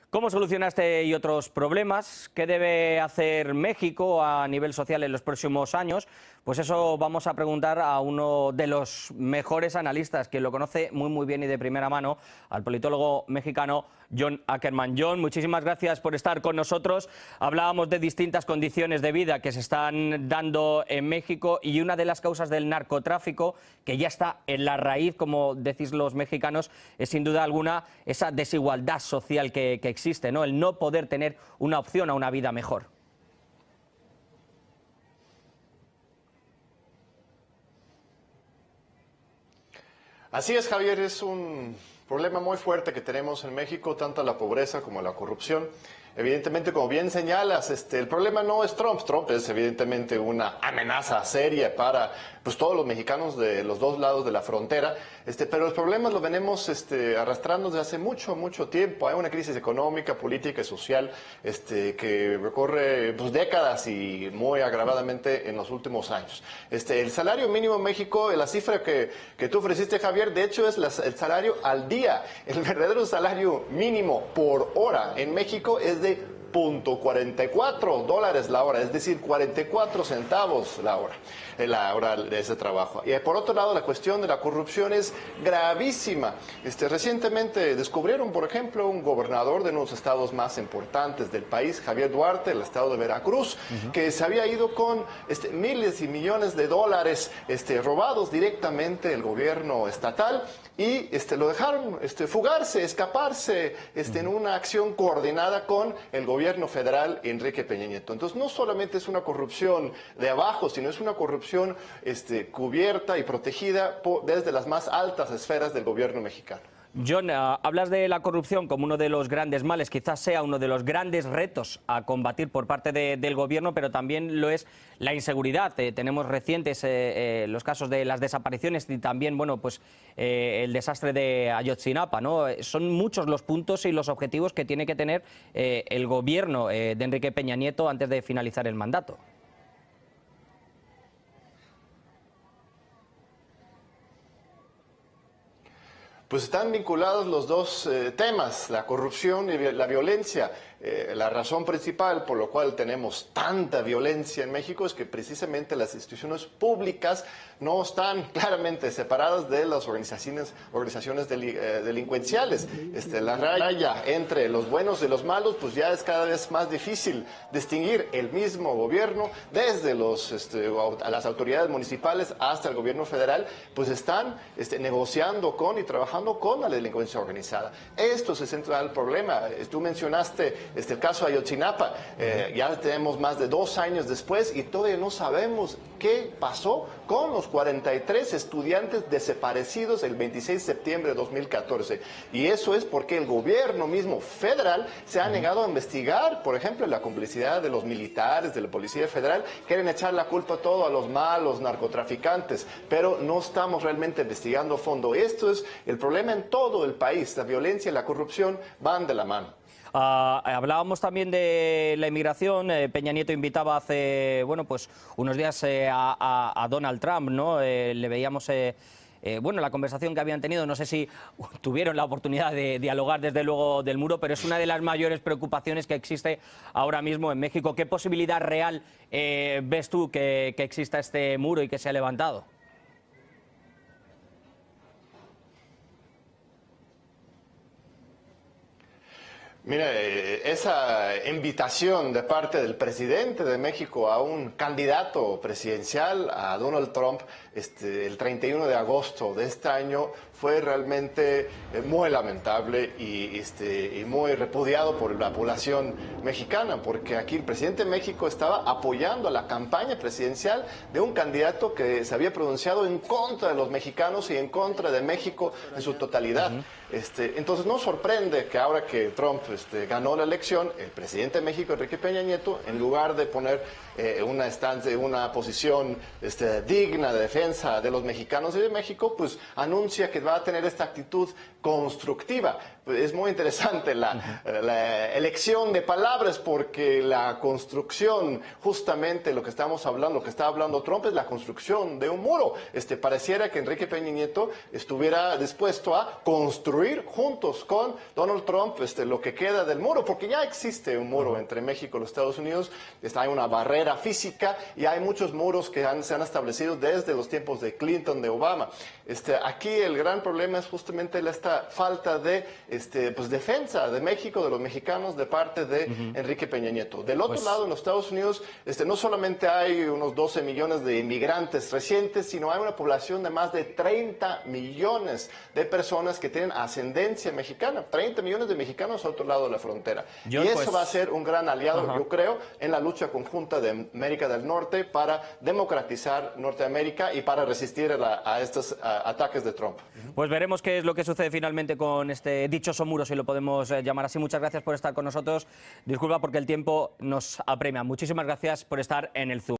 ¿Cómo soluciona este y otros problemas? ¿Qué debe hacer México a nivel social en los próximos años? Pues eso vamos a preguntar a uno de los mejores analistas, quien lo conoce muy bien y de primera mano, al politólogo mexicano John Ackerman. John, muchísimas gracias por estar con nosotros. Hablábamos de distintas condiciones de vida que se están dando en México y una de las causas del narcotráfico, que ya está en la raíz, como decís los mexicanos, es sin duda alguna esa desigualdad social que existe, ¿no? El no poder tener una opción a una vida mejor. Así es, Javier, es un problema muy fuerte que tenemos en México, tanto la pobreza como la corrupción. Evidentemente, como bien señalas, el problema no es Trump. Trump es evidentemente una amenaza seria para todos los mexicanos de los dos lados de la frontera. Pero los problemas los venimos arrastrando desde hace mucho tiempo. Hay una crisis económica, política y social que recorre décadas y muy agravadamente en los últimos años. El salario mínimo en México, la cifra que tú ofreciste, Javier, de hecho es el salario al día. El verdadero salario mínimo por hora en México es de $0.44 la hora, es decir, 44 centavos la hora de ese trabajo. Y por otro lado, la cuestión de la corrupción es gravísima. Recientemente descubrieron, por ejemplo, un gobernador de uno de los estados más importantes del país, Javier Duarte, el estado de Veracruz, que se había ido con miles y millones de dólares robados directamente del gobierno estatal y lo dejaron fugarse, escaparse en una acción coordinada con el gobierno federal Enrique Peña Nieto. Entonces, no solamente es una corrupción de abajo, sino es una corrupción cubierta y protegida desde las más altas esferas del gobierno mexicano. John, hablas de la corrupción como uno de los grandes males, quizás sea uno de los grandes retos a combatir por parte del gobierno, pero también lo es la inseguridad. Tenemos recientes los casos de las desapariciones y también el desastre de Ayotzinapa, ¿no? Son muchos los puntos y los objetivos que tiene que tener el gobierno de Enrique Peña Nieto antes de finalizar el mandato. Pues están vinculados los dos temas, la corrupción y la violencia. La razón principal por la cual tenemos tanta violencia en México es que precisamente las instituciones públicas no están claramente separadas de las organizaciones delincuenciales. La raya entre los buenos y los malos pues ya es cada vez más difícil distinguir. El mismo gobierno, desde a las autoridades municipales hasta el gobierno federal, pues están negociando con y trabajando con la delincuencia organizada. Esto es el central problema. Tú mencionaste el caso de Ayotzinapa, ya tenemos más de 2 años después y todavía no sabemos qué pasó con los 43 estudiantes desaparecidos el 26 de septiembre de 2014. Y eso es porque el gobierno mismo federal se ha negado a investigar, por ejemplo, la complicidad de los militares, de la Policía Federal. Quieren echar la culpa todo a los malos narcotraficantes, pero no estamos realmente investigando a fondo. Esto es el problema en todo el país. La violencia y la corrupción van de la mano. Hablábamos también de la inmigración. Peña Nieto invitaba hace unos días a Donald Trump, ¿no? Le veíamos la conversación que habían tenido. No sé si tuvieron la oportunidad de dialogar desde luego del muro, pero es una de las mayores preocupaciones que existe ahora mismo en México. ¿Qué posibilidad real ves tú que exista este muro y que se ha levantado? Mira, esa invitación de parte del presidente de México a un candidato presidencial, a Donald Trump, el 31 de agosto de este año, fue realmente muy lamentable y muy repudiado por la población mexicana, porque aquí el presidente de México estaba apoyando a la campaña presidencial de un candidato que se había pronunciado en contra de los mexicanos y en contra de México en su totalidad. Entonces no sorprende que ahora que Trump ganó la elección, el presidente de México, Enrique Peña Nieto, en lugar de poner una posición digna de defensa de los mexicanos y de México, pues anuncia que va a tener esta actitud constructiva. es muy interesante la elección de palabras, porque la construcción, justamente lo que estamos hablando, lo que está hablando Trump, es la construcción de un muro. Pareciera que Enrique Peña Nieto estuviera dispuesto a construir juntos con Donald Trump lo que queda del muro, porque ya existe un muro entre México y los Estados Unidos, hay una barrera física y hay muchos muros que se han establecido desde los tiempos de Clinton, de Obama. Aquí el gran problema es justamente esta falta de defensa de México, de los mexicanos, de parte de Enrique Peña Nieto. Del otro lado, en los Estados Unidos, no solamente hay unos 12 millones de inmigrantes recientes, sino hay una población de más de 30 millones de personas que tienen ascendencia mexicana. 30 millones de mexicanos al otro lado de la frontera. John, y eso va a ser un gran aliado, yo creo, en la lucha conjunta de América del Norte para democratizar Norteamérica y para resistir a estos ataques de Trump. Pues veremos qué es lo que sucede finalmente con este dichoso muro, si lo podemos llamar así. Muchas gracias por estar con nosotros. Disculpa porque el tiempo nos apremia. Muchísimas gracias por estar en el Zoom.